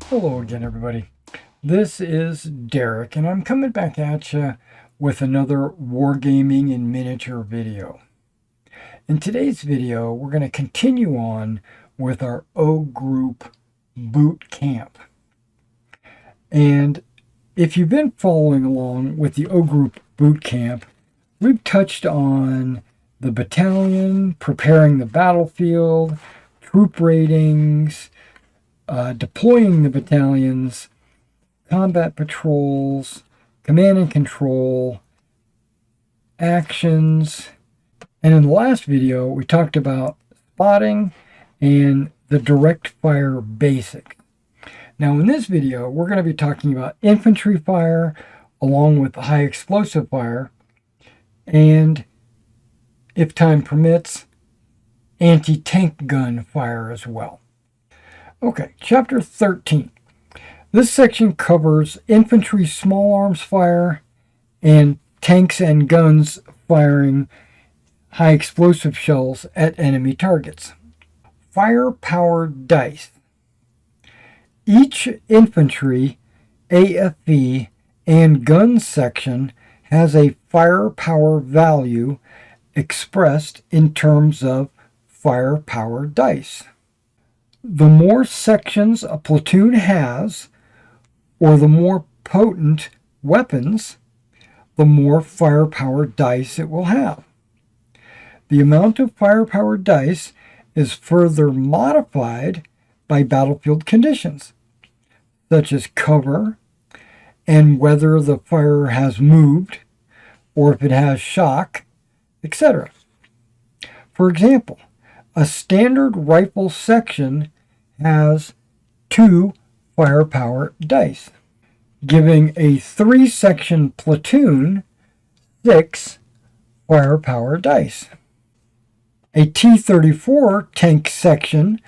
Hello again, everybody. This is Derek, and I'm coming back at you with another Wargaming in Miniature video. In today's video, we're going to continue on with our O Group boot camp. And if you've been following along with the O Group boot camp, we've touched on the battalion, preparing the battlefield, troop ratings, deploying the battalions, combat patrols, command and control, actions, and in the last video we talked about spotting and the direct fire basic. Now in this video we're going to be talking about infantry fire along with high explosive fire and, if time permits, anti-tank gun fire as well. Okay, Chapter 13. This section covers infantry small arms fire and tanks and guns firing high explosive shells at enemy targets. Fire-powered dice. Each infantry, AFV, and gun section has a firepower value expressed in terms of firepower dice. The more sections a platoon has, or the more potent weapons, the more firepower dice it will have. The amount of firepower dice is further modified by battlefield conditions, such as cover and whether the fire has moved, or if it has shock, etc. For example, a standard rifle section has 2 firepower dice, giving a 3-section platoon 6 firepower dice. A T-34 tank section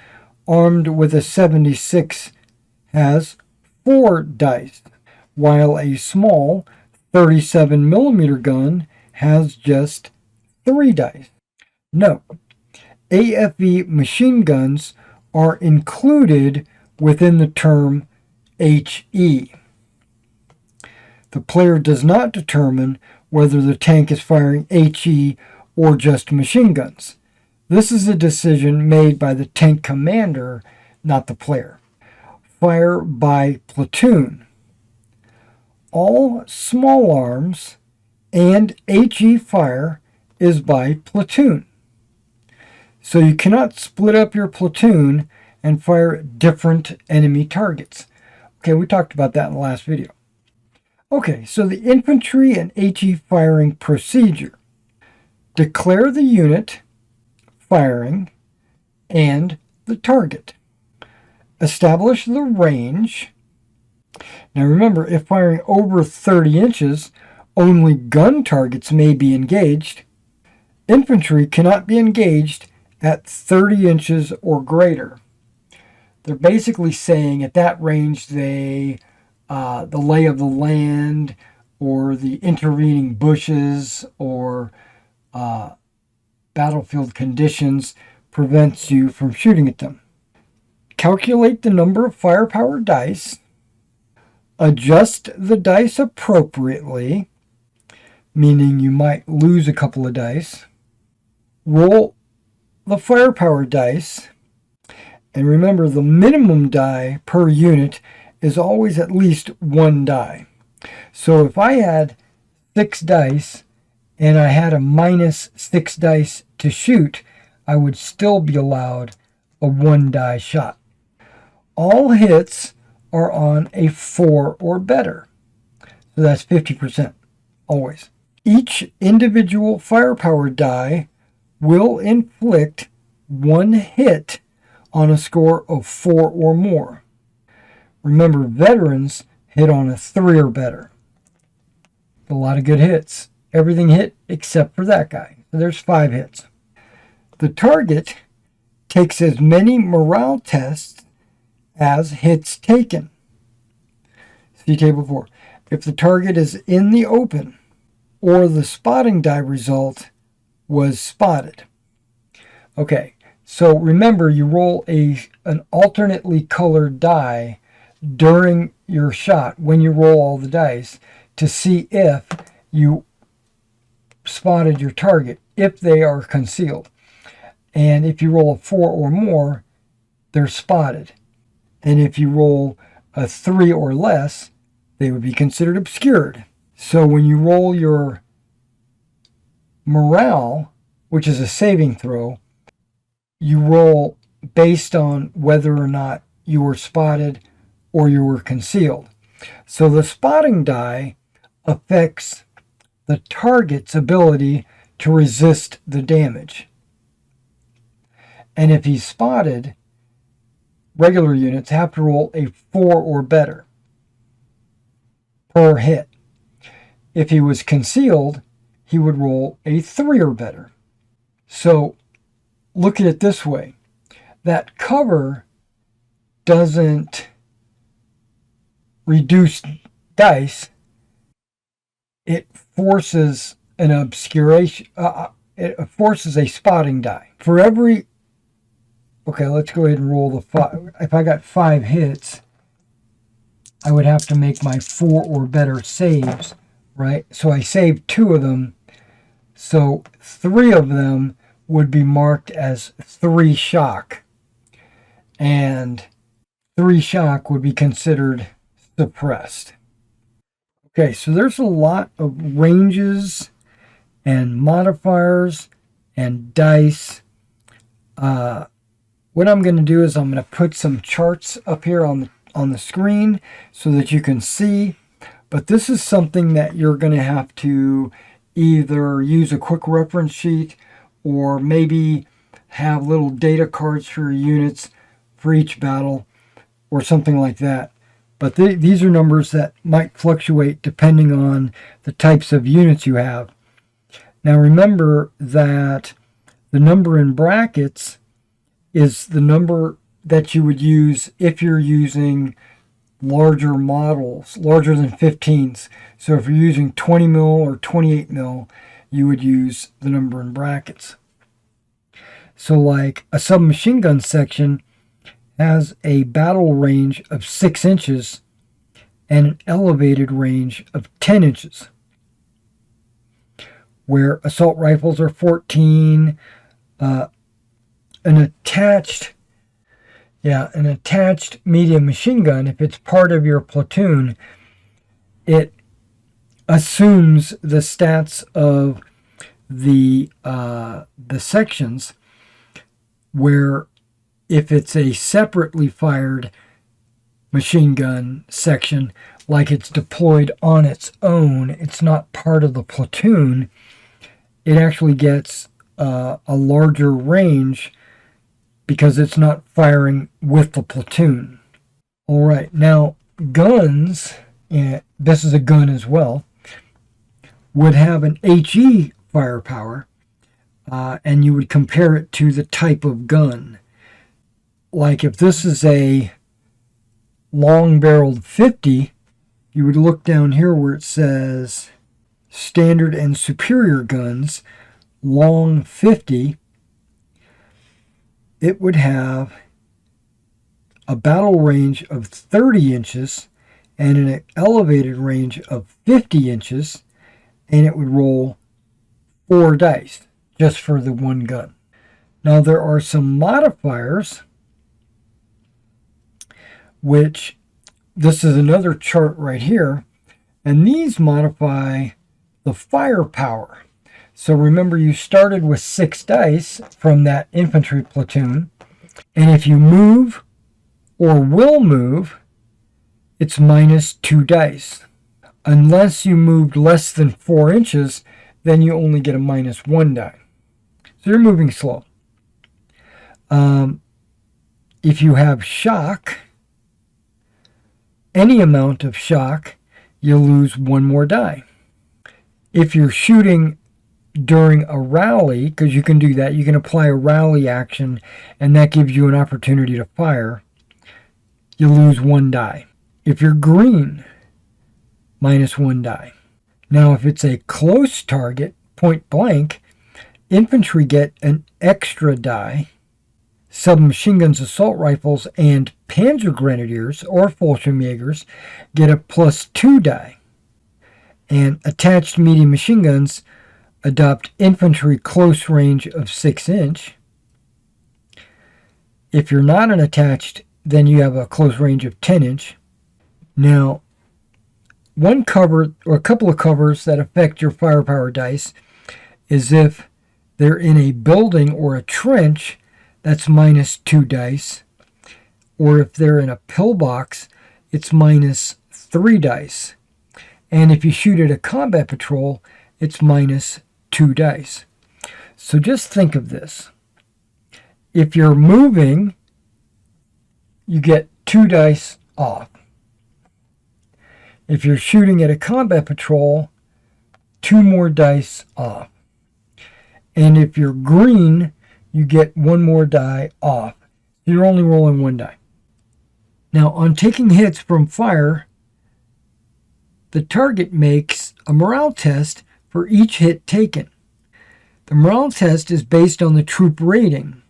armed with a 76 has 4 dice, while a small 37mm gun has just 3 dice. Note, AFV machine guns are included within the term HE. The player does not determine whether the tank is firing HE or just machine guns. This is a decision made by the tank commander, not the player. Fire by platoon. All small arms and HE fire is by platoon. So you cannot split up your platoon and fire at different enemy targets. Okay, we talked about that in the last video. Okay, so the infantry and HE firing procedure. Declare the unit, firing, and the target. Establish the range. Now remember, if firing over 30 inches, only gun targets may be engaged. Infantry cannot be engaged at 30 inches or greater. They're basically saying at that range the lay of the land or the intervening bushes or battlefield conditions prevents you from shooting at them. Calculate the number of firepower dice. Adjust the dice appropriately, meaning you might lose a couple of dice. Roll the firepower dice, and remember the minimum die per unit is always at least 1 die. So if I had 6 dice and I had a -6 dice to shoot, I would still be allowed a 1 die shot. All hits are on a 4 or better, so that's 50% always. Each individual firepower die will inflict 1 hit on a score of 4 or more. Remember, veterans hit on a 3 or better. A lot of good hits. Everything hit except for that guy. So there's 5 hits. The target takes as many morale tests as hits taken. See table 4. If the target is in the open or the spotting die result was spotted. Okay, so remember you roll an alternately colored die during your shot, when you roll all the dice, to see if you spotted your target, if they are concealed. And if you roll a 4 or more, they're spotted. And if you roll a 3 or less, they would be considered obscured. So when you roll your morale, which is a saving throw, you roll based on whether or not you were spotted or you were concealed. So the spotting die affects the target's ability to resist the damage. And if he's spotted, regular units have to roll a 4 or better per hit. If he was concealed, he would roll a 3 or better. So look at it this way. That cover doesn't reduce dice. It forces an obscuration. It forces a spotting die. For every... Okay, let's go ahead and roll the 5. If I got 5 hits, I would have to make my 4 or better saves, right? So I saved 2 of them. So 3 of them would be marked as 3 shock. And 3 shock would be considered suppressed. Okay, so there's a lot of ranges and modifiers and dice. What I'm going to do is I'm going to put some charts up here on the screen so that you can see. But this is something that you're going to have to either use a quick reference sheet or maybe have little data cards for your units for each battle or something like that. But these are numbers that might fluctuate depending on the types of units you have. Now remember that the number in brackets is the number that you would use if you're using larger models, larger than 15s. So if you're using 20 mil or 28 mil, you would use the number in brackets. So like a submachine gun section has a battle range of 6 inches and an elevated range of 10 inches. Where assault rifles are 14, an attached medium machine gun, if it's part of your platoon, it assumes the stats of the sections, where if it's a separately fired machine gun section, like it's deployed on its own, it's not part of the platoon, it actually gets a larger range because it's not firing with the platoon. All right, now guns, and this is a gun as well, would have an HE firepower, and you would compare it to the type of gun. Like if this is a long-barreled 50, you would look down here where it says standard and superior guns, long 50. It would have a battle range of 30 inches and an elevated range of 50 inches, and it would roll 4 dice just for the one gun. Now there are some modifiers, which this is another chart right here, and these modify the firepower. So remember, you started with 6 dice from that infantry platoon, and if you move or will move, it's minus 2 dice. Unless you moved less than 4 inches, then you only get a minus 1 die. So you're moving slow. If you have shock, any amount of shock, you lose 1 more die. If you're shooting during a rally, because you can do that, you can apply a rally action, and that gives you an opportunity to fire, you lose 1 die. If you're green, minus 1 die. Now, if it's a close target, point blank, infantry get an extra die. submachine guns, assault rifles, and Panzer Grenadiers or Fallschirmjägers get a +2 die. And attached medium machine guns adopt infantry close range of 6-inch. If you're not an attached, then you have a close range of 10-inch. Now, one cover or a couple of covers that affect your firepower dice is if they're in a building or a trench, that's -2 dice. Or if they're in a pillbox, it's -3 dice. And if you shoot at a combat patrol, it's -2 dice. So just think of this. If you're moving, you get 2 dice off. If you're shooting at a combat patrol, 2 more dice off. And if you're green, you get 1 more die off. You're only rolling 1 die. Now, on taking hits from fire, the target makes a morale test for each hit taken. The morale test is based on the troop rating,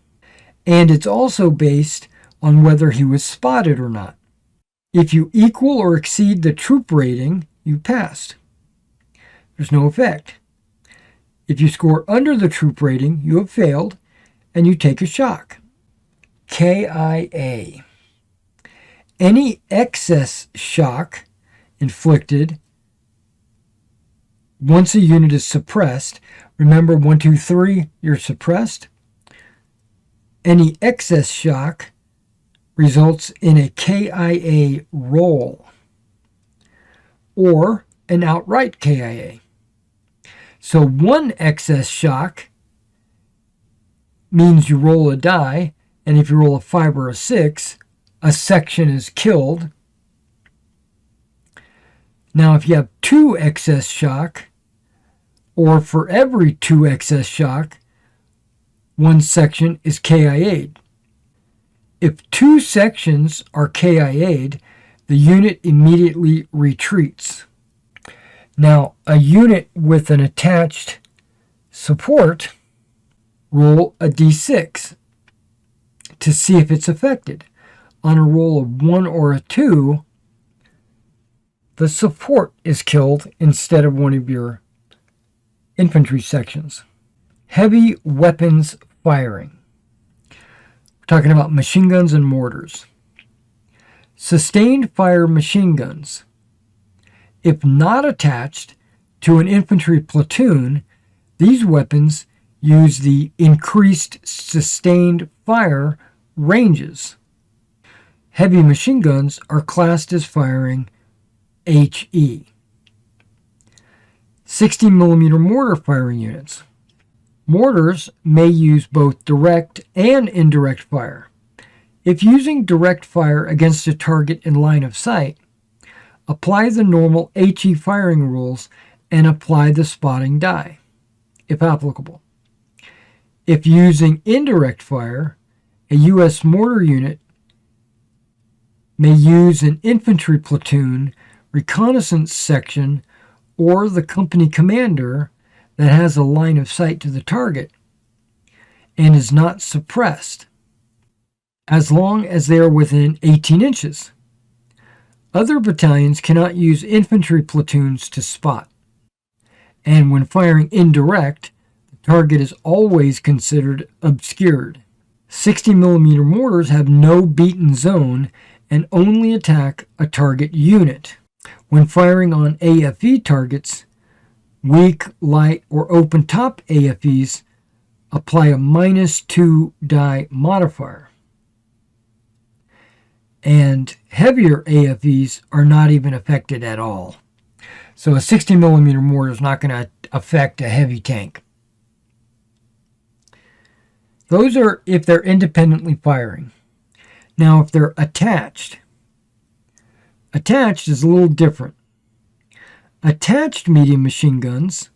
and it's also based on whether he was spotted or not. If you equal or exceed the troop rating, you passed. There's no effect. If you score under the troop rating, you have failed, and you take a shock. KIA. Any excess shock inflicted once a unit is suppressed, remember 1, 2, 3, you're suppressed. Any excess shock results in a KIA roll or an outright KIA. So 1 excess shock means you roll a die, and if you roll a 5 or a 6, a section is killed. Now, if you have 2 excess shock, or for every 2 excess shock, 1 section is KIA'd. If 2 sections are KIA'd, the unit immediately retreats. Now, a unit with an attached support, roll a d6 to see if it's affected. On a roll of 1 or a 2, the support is killed instead of one of your infantry sections. Heavy weapons firing. We're talking about machine guns and mortars. Sustained fire machine guns. If not attached to an infantry platoon, these weapons use the increased sustained fire ranges. Heavy machine guns are classed as firing HE. 60mm mortar firing units. Mortars may use both direct and indirect fire. If using direct fire against a target in line of sight, apply the normal HE firing rules and apply the spotting die, if applicable. If using indirect fire, a U.S. mortar unit may use an infantry platoon, reconnaissance section, or the company commander that has a line of sight to the target and is not suppressed, as long as they are within 18 inches. Other battalions cannot use infantry platoons to spot. And when firing indirect, the target is always considered obscured. 60mm mortars have no beaten zone and only attack a target unit. When firing on AFE targets, weak, light, or open top AFEs apply a -2 die modifier. And heavier AFEs are not even affected at all. So a 60mm mortar is not going to affect a heavy tank. Those are if they're independently firing. Now, if they're attached is a little different. Attached medium machine guns,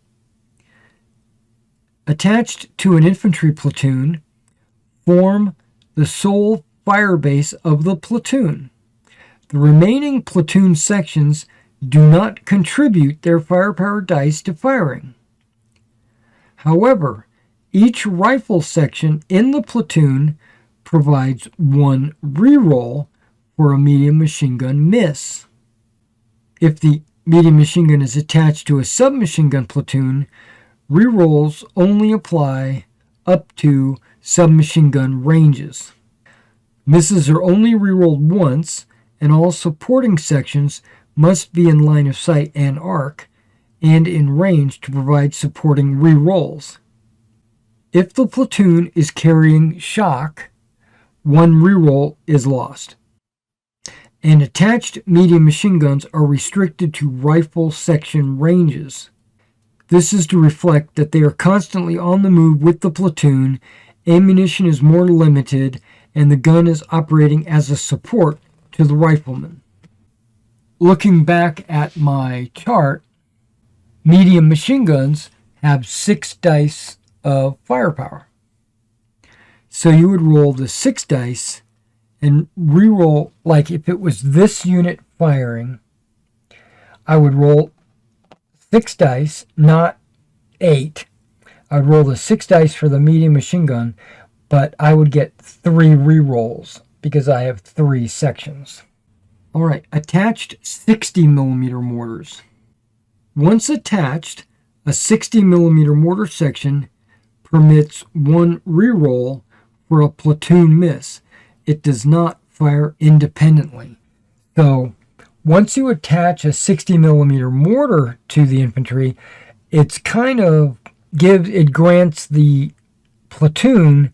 attached to an infantry platoon, form the sole fire base of the platoon. The remaining platoon sections do not contribute their firepower dice to firing. However, each rifle section in the platoon provides 1 reroll for a medium machine gun miss. If the medium machine gun is attached to a submachine gun platoon, rerolls only apply up to submachine gun ranges. Misses are only rerolled once, and all supporting sections must be in line of sight and arc, and in range to provide supporting rerolls. If the platoon is carrying shock, 1 reroll is lost. And attached medium machine guns are restricted to rifle section ranges. This is to reflect that they are constantly on the move with the platoon, ammunition is more limited, and the gun is operating as a support to the rifleman. Looking back at my chart, medium machine guns have 6 dice of firepower. So you would roll the 6 dice and reroll, like if it was this unit firing, I would roll 6 dice, not 8. I would roll the 6 dice for the medium machine gun, but I would get 3 rerolls because I have 3 sections. Alright, attached 60 millimeter mortars. Once attached, a 60 millimeter mortar section permits 1 reroll for a platoon miss. It does not fire independently. So once you attach a 60 millimeter mortar to the infantry, it's kind of it grants the platoon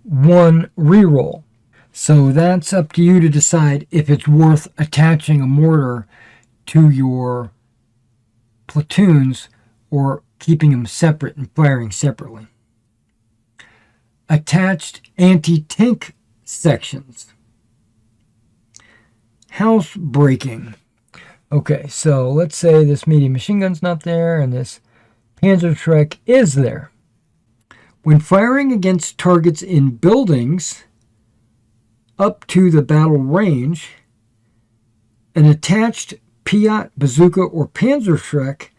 1 reroll. So that's up to you to decide if it's worth attaching a mortar to your platoons or keeping them separate and firing separately. Attached anti-tank sections. House breaking. Okay, so let's say this medium machine gun's not there and this Panzerschreck is there. When firing against targets in buildings up to the battle range, an attached Piat, bazooka, or Panzerschreck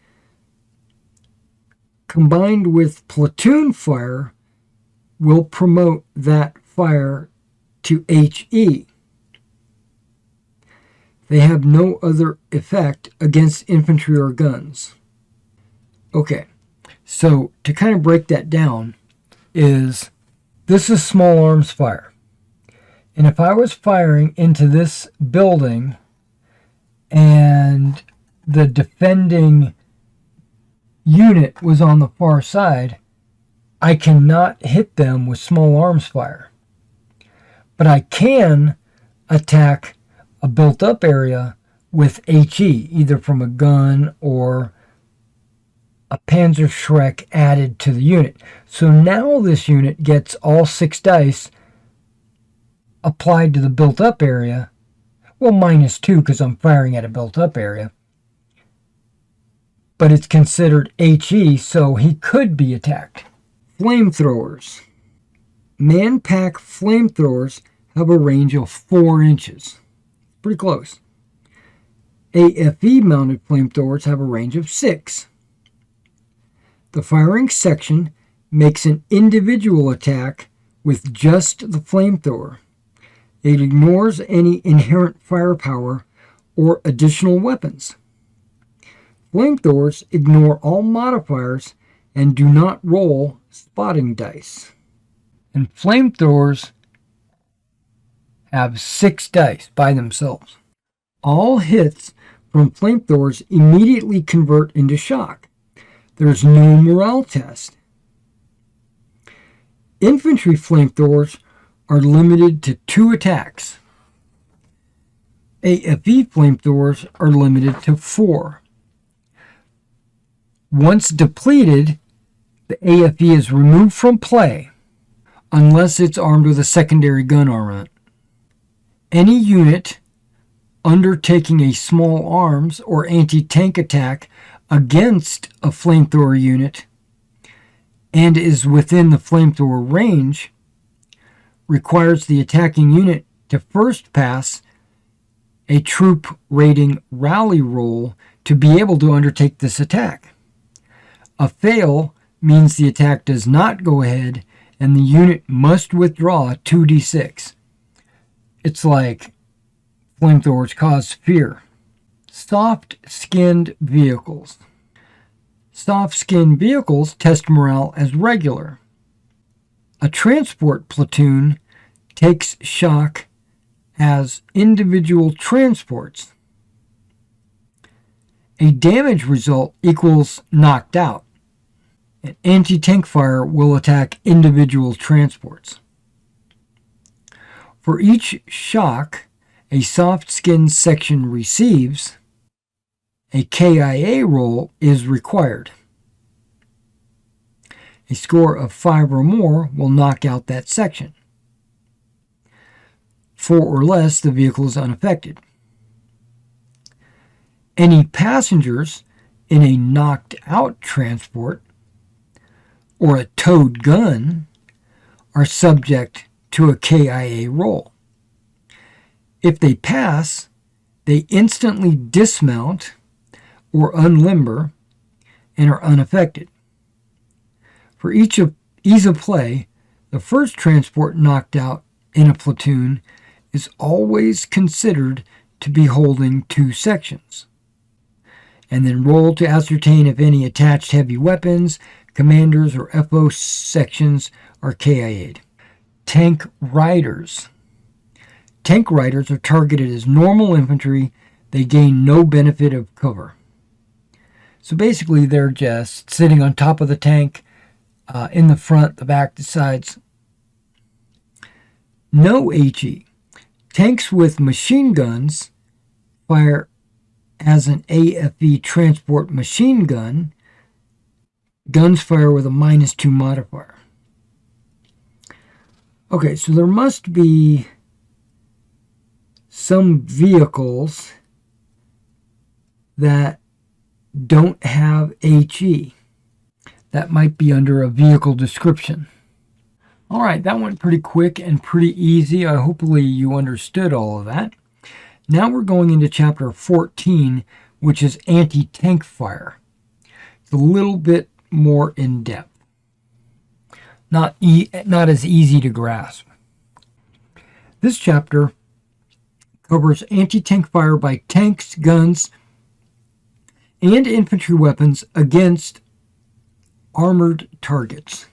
combined with platoon fire will promote that fire to HE. They have no other effect against infantry or guns. Okay, so to kind of break that down this is small arms fire. And if I was firing into this building and the defending unit was on the far side, I cannot hit them with small arms fire. But I can attack a built-up area with HE, either from a gun or a Panzerschreck added to the unit. So now this unit gets all 6 dice applied to the built-up area. Well, -2 because I'm firing at a built-up area. But it's considered HE, so he could be attacked. Flamethrowers. Man-pack flamethrowers have a range of 4 inches. Pretty close. AFE-mounted flamethrowers have a range of 6. The firing section makes an individual attack with just the flamethrower. It ignores any inherent firepower or additional weapons. Flamethrowers ignore all modifiers and do not roll spotting dice. And flamethrowers have 6 dice by themselves. All hits from flamethrowers immediately convert into shock. There's no morale test. Infantry flamethrowers are limited to 2 attacks. AFE flamethrowers are limited to 4. Once depleted, the AFE is removed from play unless it's armed with a secondary gun armament. Any unit undertaking a small arms or anti-tank attack against a flamethrower unit and is within the flamethrower range requires the attacking unit to first pass a troop rating rally roll to be able to undertake this attack. A fail means the attack does not go ahead and the unit must withdraw 2d6. It's like flamethrowers cause fear. Soft-skinned vehicles. Soft-skinned vehicles test morale as regular. A transport platoon takes shock as individual transports. A damage result equals knocked out. An anti-tank fire will attack individual transports. For each shock a soft-skinned section receives, a KIA roll is required. A score of 5 or more will knock out that section. 4 or less, the vehicle is unaffected. Any passengers in a knocked-out transport or a towed gun are subject to a KIA roll. If they pass, they instantly dismount or unlimber and are unaffected. For each of ease of play, the first transport knocked out in a platoon is always considered to be holding 2 sections. And then roll to ascertain if any attached heavy weapons, commanders, or FO sections are KIA'd. Tank riders. Tank riders are targeted as normal infantry. They gain no benefit of cover. So basically they're just sitting on top of the tank, in the front, the back, the sides. No HE. Tanks with machine guns fire as an AFE transport machine gun. Guns fire with a -2 modifier. Okay, so there must be some vehicles that don't have HE. That might be under a vehicle description. All right, that went pretty quick and pretty easy. Hopefully you understood all of that. Now we're going into chapter 14, which is anti-tank fire. It's a little bit more in depth. Not as easy to grasp. This chapter covers anti-tank fire by tanks, guns, and infantry weapons against armored targets.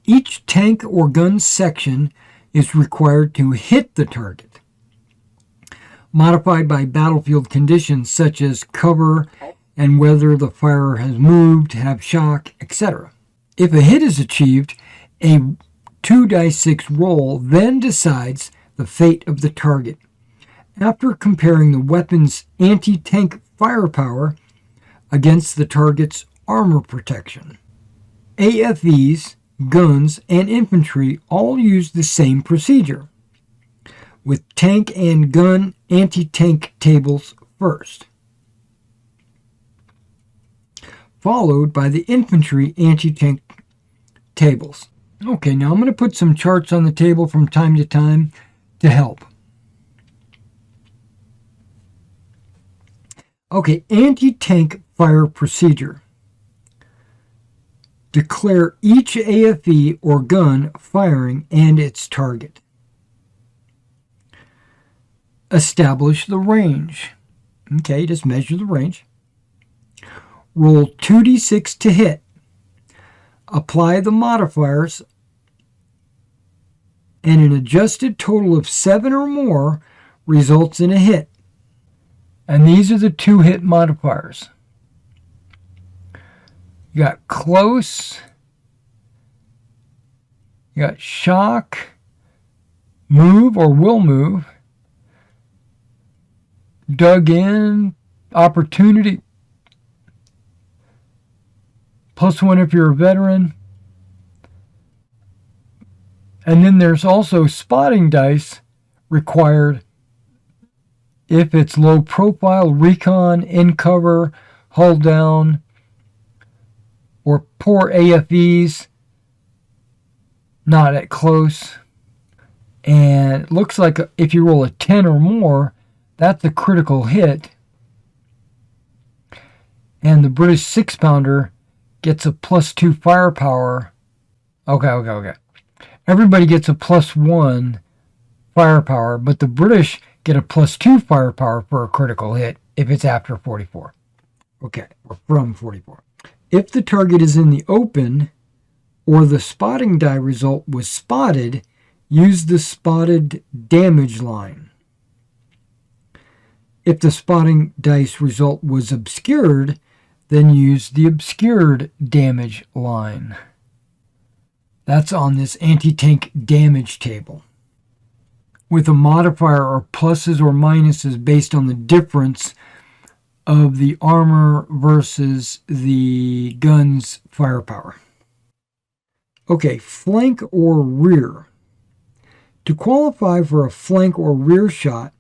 Each tank or gun section is required to hit the target, modified by battlefield conditions such as cover and whether the firer has moved, have shock, etc. If a hit is achieved, a 2d6 roll then decides the fate of the target, after comparing the weapon's anti-tank firepower against the target's armor protection. AFEs, guns, and infantry all use the same procedure, with tank and gun anti-tank tables first, followed by the infantry anti-tank tables. Okay, now I'm going to put some charts on the table from time to time to help. Okay, anti-tank fire procedure. Declare each AFE or gun firing and its target. Establish the range. Okay, just measure the range. Roll 2d6 to hit. Apply the modifiers, and an adjusted total of 7 or more results in a hit. And these are the 2 hit modifiers. You got close, you got shock, move or will move, dug in, opportunity, +1 if you're a veteran. And then there's also spotting dice required if it's low profile, recon, in cover, hull down, or poor AFEs, not at close. And it looks like if you roll a 10 or more, that's a critical hit. And the British 6-pounder gets a +2 firepower. Okay. Everybody gets a +1 firepower, but the British get a +2 firepower for a critical hit if it's after 44. Okay, or from 44. If the target is in the open or the spotting die result was spotted, use the spotted damage line. If the spotting dice result was obscured, then use the obscured damage line. That's on this anti-tank damage table, with a modifier or pluses or minuses based on the difference of the armor versus the gun's firepower. Okay, flank or rear. To qualify for a flank or rear shot,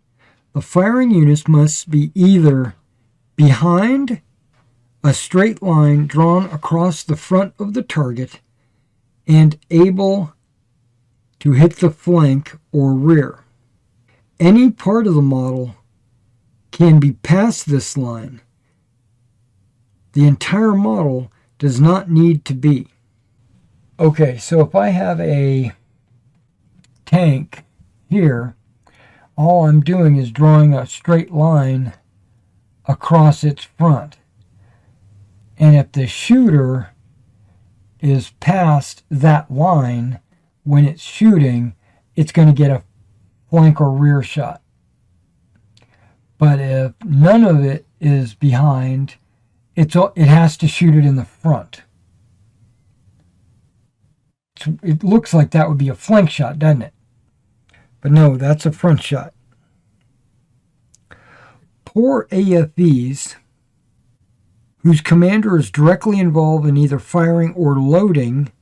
the firing units must be either behind a straight line drawn across the front of the target and able to hit the flank or rear. Any part of the model can be past this line. The entire model does not need to be. Okay, so if I have a tank here, all I'm doing is drawing a straight line across its front. And if the shooter is past that line when it's shooting, it's going to get a flank or rear shot. But if none of it is behind, it has to shoot it in the front. It looks like that would be a flank shot, doesn't it? But no, that's a front shot. Poor AFVs, whose commander is directly involved in either firing or loading,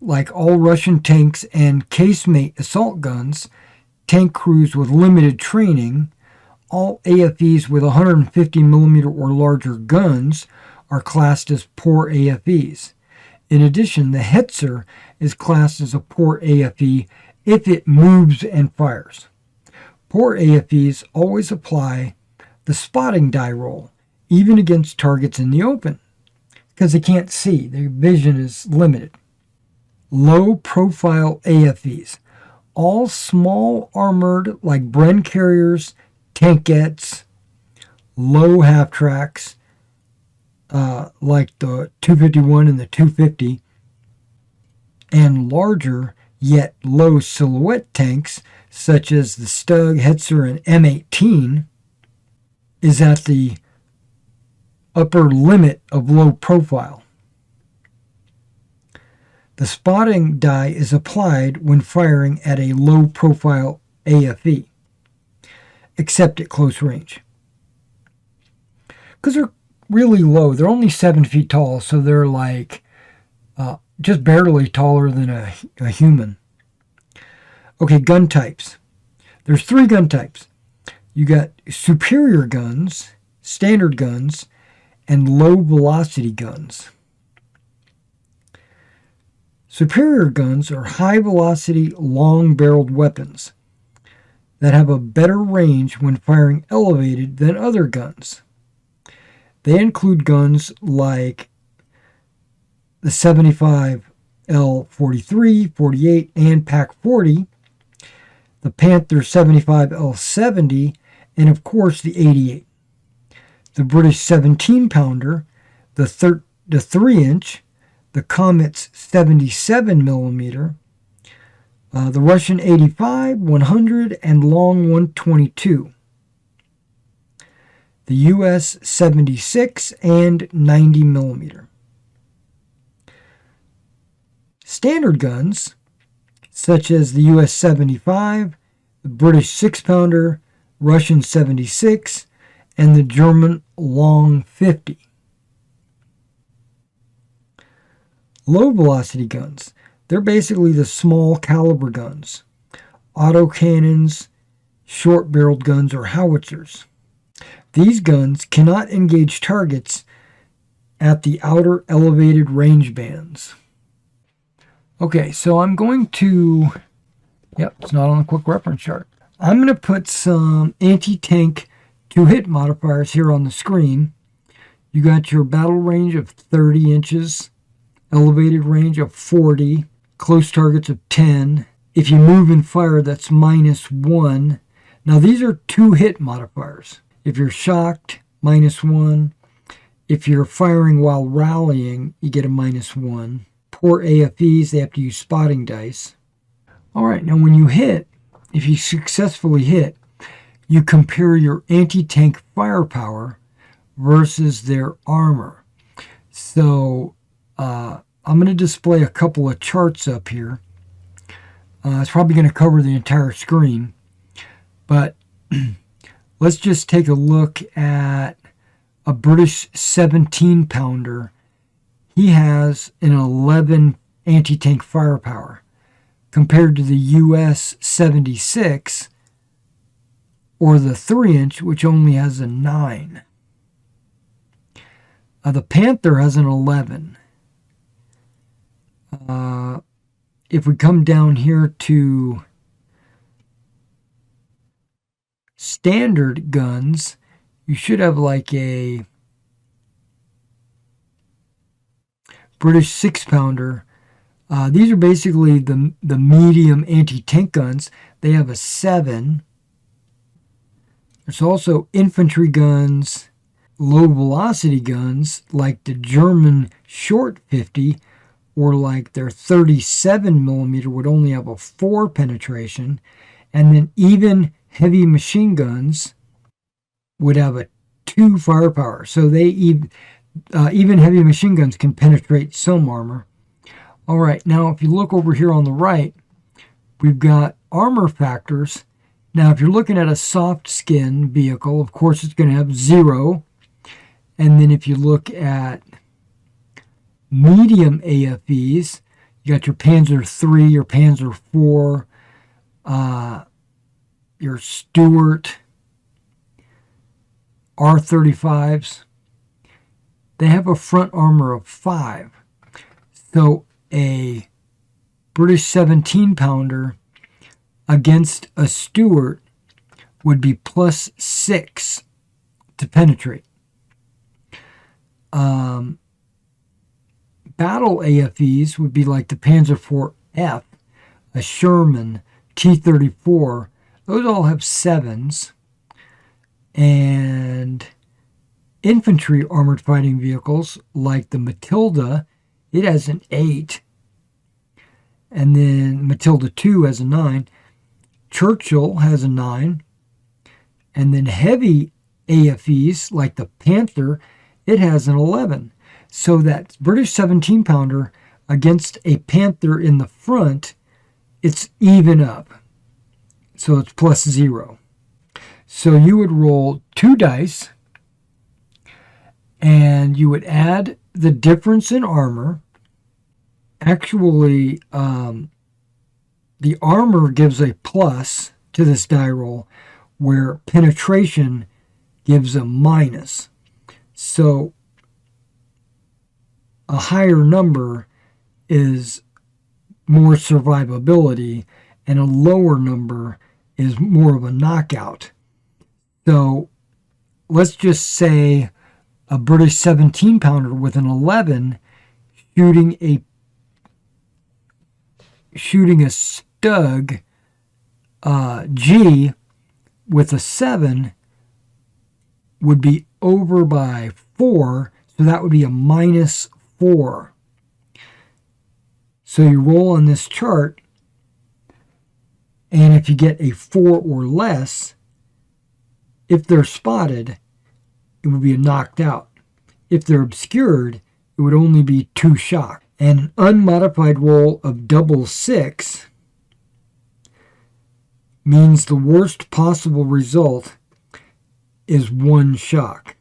like all Russian tanks and casemate assault guns, tank crews with limited training, all AFVs with 150mm or larger guns are classed as poor AFVs. In addition, the Hetzer is classed as a poor AFV if it moves and fires. Poor AFVs always apply the spotting die roll, even against targets in the open, because they can't see. Their vision is limited. Low-profile AFVs. All small armored, like Bren carriers, tankettes, low half-tracks, like the 251 and the 250, and larger, yet low silhouette tanks, such as the Stug, Hetzer, and M18, is at the upper limit of low profile. The spotting die is applied when firing at a low profile AFV, except at close range. Because they're really low. They're only 7 feet tall, so they're like just barely taller than a human. Okay, gun types. There's 3 gun types. You got superior guns, standard guns, and low velocity guns. Superior guns are high velocity, long barreled weapons that have a better range when firing elevated than other guns. They include guns like the 75 L43, 48, and PAC-40, the Panther 75 L70, and of course the 88. The British 17-pounder, the 3-inch, the Comet's 77mm, the Russian 85, 100, and long 122. The US 76 and 90mm. Standard guns, such as the US 75, the British 6-pounder, Russian 76, and the German long 50. Low velocity guns. They're basically the small caliber guns. Autocannons, short barreled guns, or howitzers. These guns cannot engage targets at the outer elevated range bands. Okay, so I'm going to, it's not on the quick reference chart. I'm going to put some anti-tank to-hit modifiers here on the screen. You got your battle range of 30 inches elevated range of 40, close targets of 10. If you move and fire, that's -1. Now these are 2-hit modifiers. If you're shocked, -1. If you're firing while rallying, you get a -1. Poor AFEs, they have to use spotting dice. All right, now when you hit, if you successfully hit, you compare your anti-tank firepower versus their armor. So I'm going to display a couple of charts up here. It's probably going to cover the entire screen, but let's just take a look at a British 17-pounder. He has an 11 anti-tank firepower compared to the US 76 or the 3-inch, which only has a 9. The Panther has an 11. If we come down here to standard guns, you should have like a British 6-pounder. These are basically the medium anti-tank guns. They have a 7. There's also infantry guns, low velocity guns like the German short 50, or like their 37 millimeter would only have a 4 penetration, and then even heavy machine guns would have a 2 firepower. So they even heavy machine guns can penetrate some armor. All right, now if you look over here on the right, we've got armor factors. Now if you're looking at a soft skin vehicle, of course it's going to have 0. And then if you look at medium AFEs, you got your Panzer III, your Panzer IV, your Stuart R35s. They have a front armor of 5. So a British 17-pounder against a Stuart would be +6 to penetrate. Battle AFEs would be like the Panzer IV-F, a Sherman, T-34. Those all have 7s. And infantry armored fighting vehicles like the Matilda, it has an 8. And then Matilda II has a 9. Churchill has a 9. And then heavy AFEs like the Panther, it has an 11. So that British 17-pounder against a Panther in the front, it's even up. So it's +0. So you would roll 2 dice, and you would add the difference in armor. Actually, the armor gives a plus to this die roll, where penetration gives a minus. So a higher number is more survivability, and a lower number is more of a knockout. So let's just say a British 17-pounder with an 11 shooting a Stug G with a 7 would be over by 4, so that would be a -4. So you roll on this chart, and if you get a 4 or less, if they're spotted, it would be a knocked out. If they're obscured, it would only be 2 shock. And an unmodified roll of double 6 means the worst possible result is 1 shock.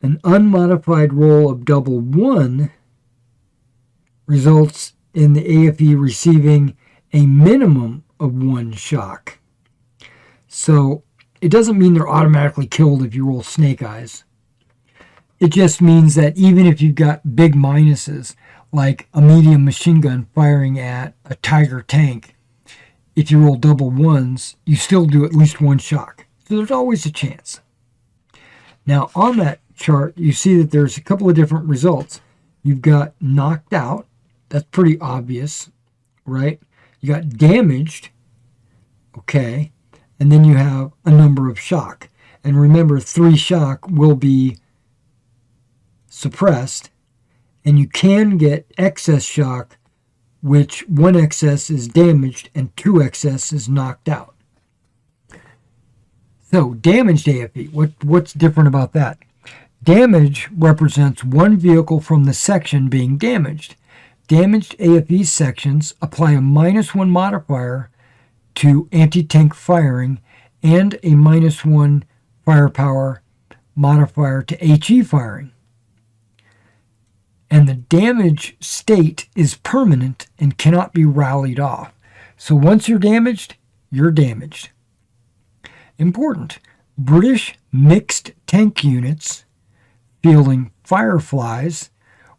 An unmodified roll of double 1 results in the AFE receiving a minimum of 1 shock. So it doesn't mean they're automatically killed if you roll snake eyes. It just means that even if you've got big minuses, like a medium machine gun firing at a Tiger tank, if you roll double 1s, you still do at least 1 shock. So there's always a chance. Now on that chart, you see that there's a couple of different results. You've got knocked out. That's pretty obvious, right? You got damaged. Okay. And then you have a number of shock. And remember, 3 shock will be suppressed. And you can get excess shock, which 1 excess is damaged and 2 excess is knocked out. So, damaged AFE. What's different about that? Damage represents 1 vehicle from the section being damaged. Damaged AFE sections apply a -1 modifier to anti-tank firing and a -1 firepower modifier to HE firing. And the damage state is permanent and cannot be rallied off. So once you're damaged, you're damaged. Important. British mixed tank units fielding Fireflies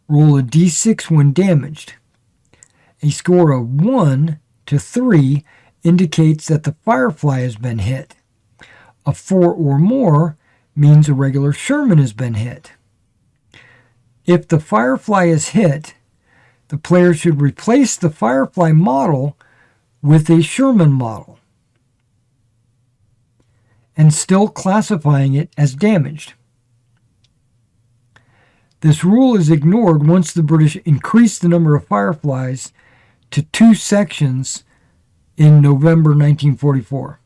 roll a d6 when damaged. A score of 1 to 3 indicates that the Firefly has been hit. A 4 or more means a regular Sherman has been hit. If the Firefly is hit, the player should replace the Firefly model with a Sherman model, and still classifying it as damaged. This rule is ignored once the British increased the number of Fireflies to 2 sections in November 1944.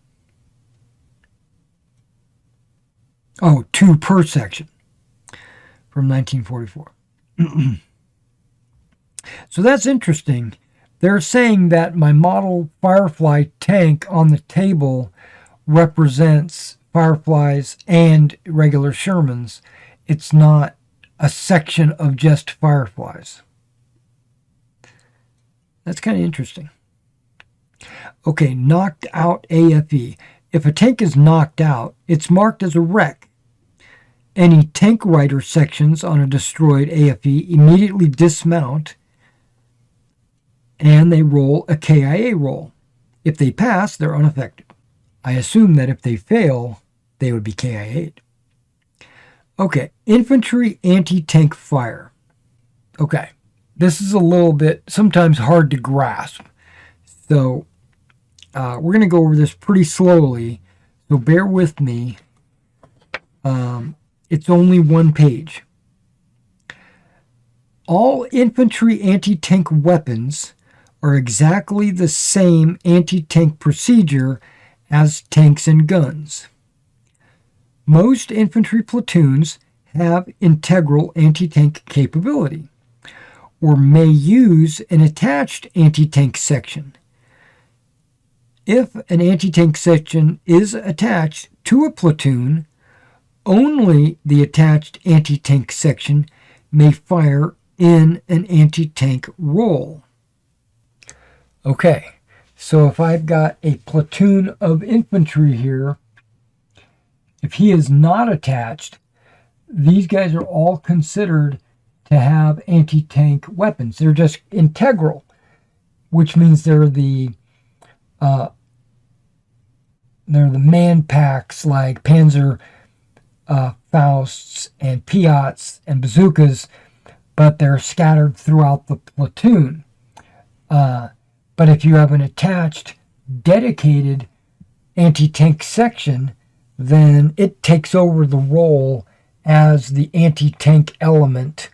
Oh, 2 per section from 1944. So that's interesting. They're saying that my model Firefly tank on the table represents Fireflies and regular Shermans. It's not a section of just Fireflies. That's kind of interesting. Okay, knocked out AFE. If a tank is knocked out, it's marked as a wreck. Any tank rider sections on a destroyed AFE immediately dismount and they roll a KIA roll. If they pass, they're unaffected. I assume that if they fail, they would be KIA'd. Okay, infantry anti-tank fire. Okay, this is a little bit sometimes hard to grasp. So we're going to go over this pretty slowly, so bear with me. It's only 1 page. All infantry anti-tank weapons are exactly the same anti-tank procedure as tanks and guns. Most infantry platoons have integral anti-tank capability, or may use an attached anti-tank section. If an anti-tank section is attached to a platoon, only the attached anti-tank section may fire in an anti-tank roll. Okay, so if I've got a platoon of infantry here, if he is not attached, these guys are all considered to have anti-tank weapons. They're just integral, which means they're the man packs like Panzer Fausts and Piats and bazookas, but they're scattered throughout the platoon. But if you have an attached, dedicated anti-tank section, then it takes over the role as the anti-tank element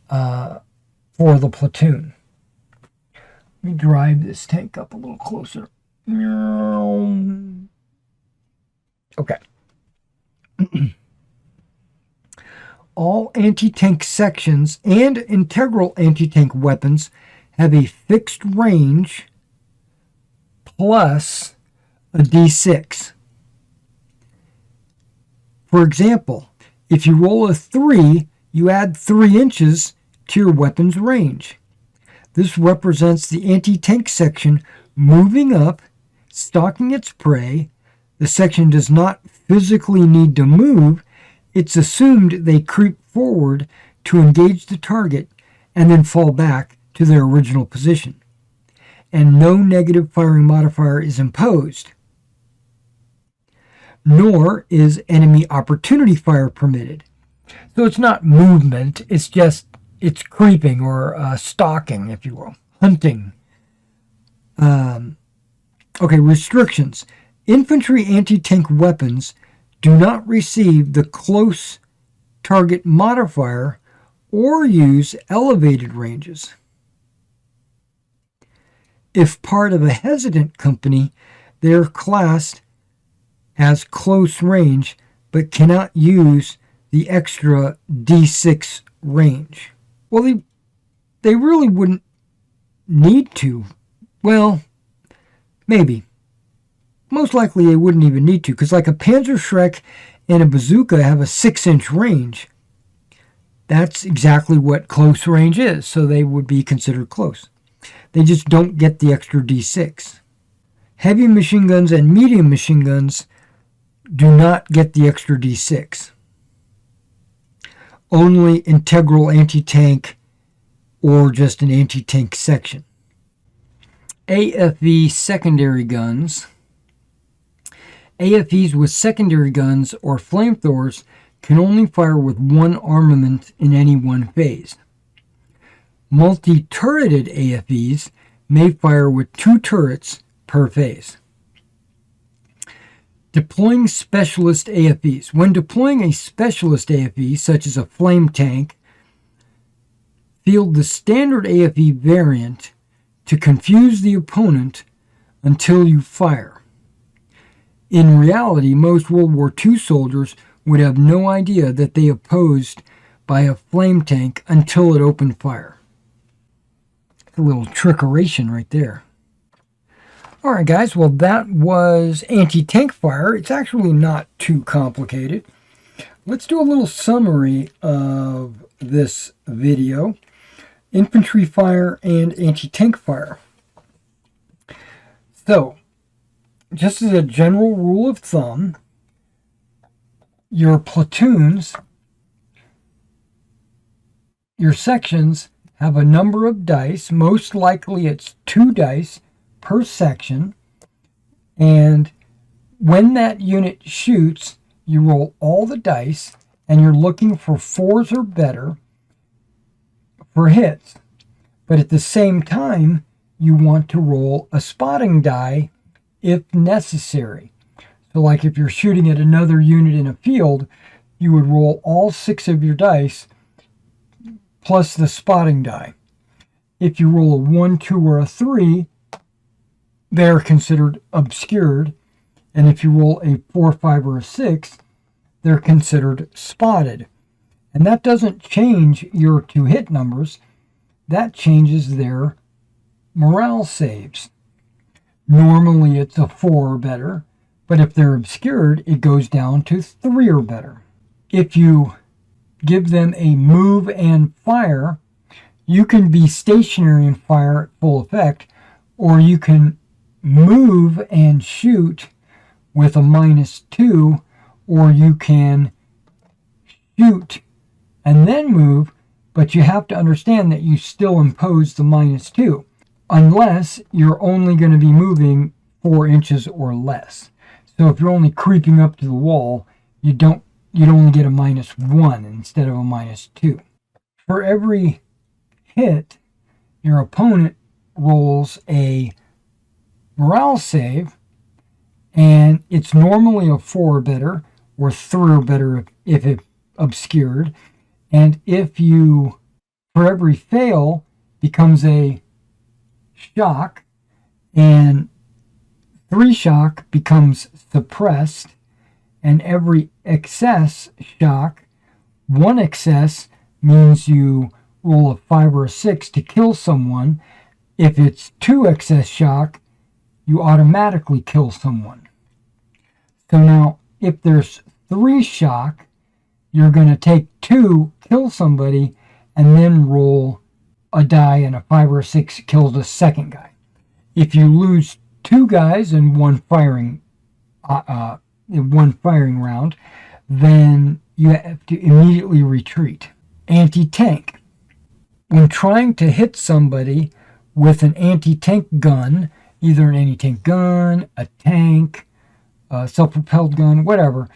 for the platoon. Let me drive this tank up a little closer. Okay. All anti-tank sections and integral anti-tank weapons have a fixed range plus a d6. For example, if you roll a 3, you add 3 inches to your weapon's range. This represents the anti-tank section moving up, stalking its prey. The section does not physically need to move. It's assumed they creep forward to engage the target and then fall back to their original position. And no negative firing modifier is imposed. Nor is enemy opportunity fire permitted. So it's not movement, it's just it's creeping or stalking, if you will, hunting. Okay, restrictions. Infantry anti-tank weapons do not receive the close target modifier or use elevated ranges. If part of a hesitant company, they are classed as close range but cannot use the extra D6 range. Well, they really wouldn't need to. Well, maybe. Most likely they wouldn't even need to, because like a Panzerschreck and a bazooka have a 6-inch range. That's exactly what close range is, so they would be considered close. They just don't get the extra D6. Heavy machine guns and medium machine guns do not get the extra D6. Only integral anti-tank or just an anti-tank section. AFV secondary guns. AFVs with secondary guns or flamethrowers can only fire with one armament in any one phase. Multi-turreted AFVs may fire with 2 turrets per phase. Deploying specialist AFVs. When deploying a specialist AFV, such as a flame tank, field the standard AFV variant to confuse the opponent until you fire. In reality, most World War II soldiers would have no idea that they opposed by a flame tank until it opened fire. A little trickeration right there. Alright guys, well that was anti-tank fire. It's actually not too complicated. Let's do a little summary of this video. Infantry fire and anti-tank fire. So, just as a general rule of thumb, your platoons, your sections have a number of dice. Most likely it's 2 dice per section. And when that unit shoots, you roll all the dice and you're looking for 4s or better for hits. But at the same time, you want to roll a spotting die if necessary. So like if you're shooting at another unit in a field, you would roll all 6 of your dice plus the spotting die. If you roll a 1, 2, or a 3, they're considered obscured. And if you roll a 4, 5, or a 6, they're considered spotted. And that doesn't change your 2 hit numbers. That changes their morale saves. Normally it's a 4 or better, but if they're obscured, it goes down to 3 or better. If you give them a move and fire, you can be stationary and fire at full effect, or you can move and shoot with a -2, or you can shoot and then move, but you have to understand that you still impose the -2, unless you're only going to be moving 4 inches or less. So if you're only creeping up to the wall, you'd only get a -1 instead of a -2. For every hit, your opponent rolls a morale save, and it's normally a 4 or better, or 3 or better if it's obscured. And if you, for every fail, becomes a shock, and 3 shock becomes suppressed, and every excess shock, 1 excess means you roll a 5 or a 6 to kill someone. If it's 2 excess shock, you automatically kill someone. So now, if there's 3 shock, you're going to take 2, kill somebody, and then roll a die, and a 5 or a 6 kills the second guy. If you lose 2 guys in one firing round, then you have to immediately retreat. Anti-tank. When trying to hit somebody with an anti-tank gun, either an anti-tank gun, a tank, a self-propelled gun, whatever,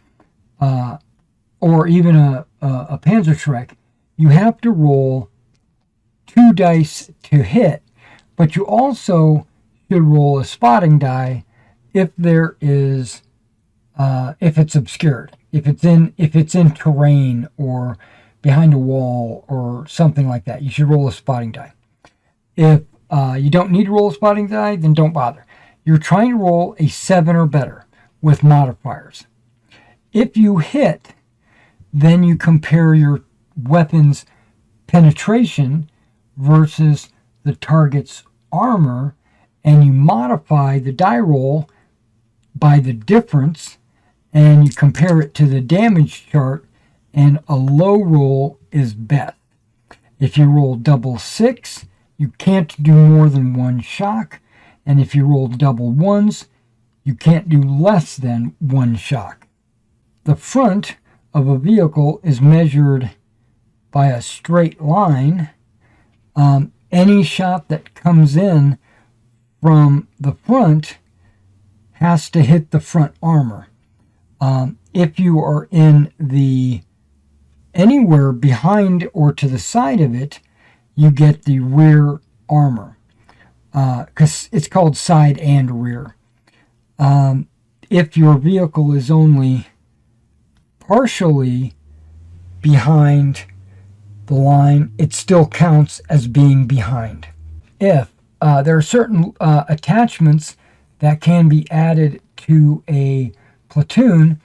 or even a Panzerschreck, you have to roll 2 dice to hit, but you also should roll a spotting die if there is, if it's obscured, if it's in terrain or behind a wall or something like that. You should roll a spotting die. If you don't need to roll a spotting die, then don't bother. You're trying to roll a 7 or better with modifiers. If you hit, then you compare your weapon's penetration versus the target's armor, and you modify the die roll by the difference, and you compare it to the damage chart, and a low roll is best. If you roll double 6, you can't do more than 1 shock, and if you roll double 1s, you can't do less than 1 shock. The front of a vehicle is measured by a straight line. Any shot that comes in from the front has to hit the front armor. If you are in the anywhere behind or to the side of it, you get the rear armor, because it's called side and rear. If your vehicle is only partially behind the line, it still counts as being behind. If there are certain attachments that can be added to a platoon,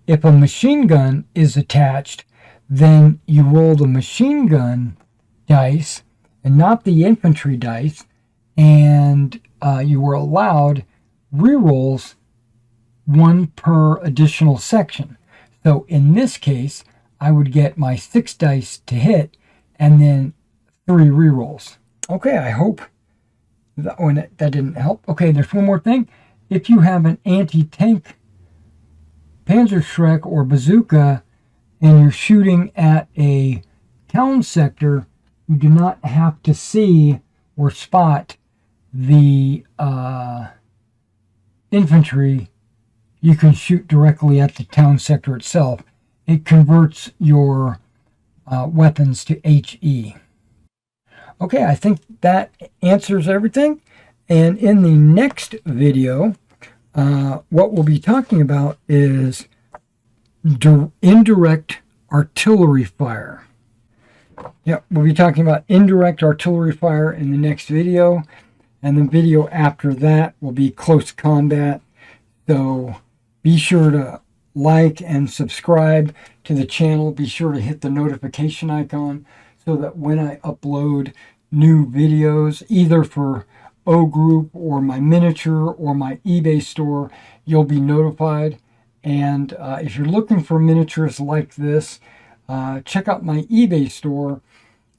if a machine gun is attached, then you roll the machine gun dice and not the infantry dice, and you are allowed rerolls, 1 per additional section. So in this case, I would get my 6 dice to hit and then 3 rerolls. Okay, I hope that didn't help. Okay, there's one more thing. If you have an anti-tank Panzerschreck or bazooka and you're shooting at a town sector, you do not have to see or spot the infantry. You can shoot directly at the town sector itself. It converts your weapons to HE. Okay, I think that answers everything. And in the next video, what we'll be talking about is indirect artillery fire. Yep, we'll be talking about indirect artillery fire in the next video. And the video after that will be close combat. So be sure to like and subscribe to the channel. Be sure to hit the notification icon so that when I upload new videos, either for O Group or my miniature or my eBay store, you'll be notified. And if you're looking for miniatures like this, check out my eBay store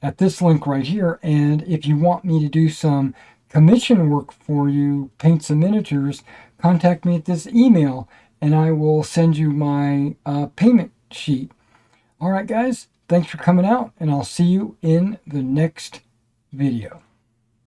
at this link right here. And if you want me to do some commission work for you, paint some miniatures, contact me at this email and I will send you my payment sheet. All right, guys, thanks for coming out, and I'll see you in the next video.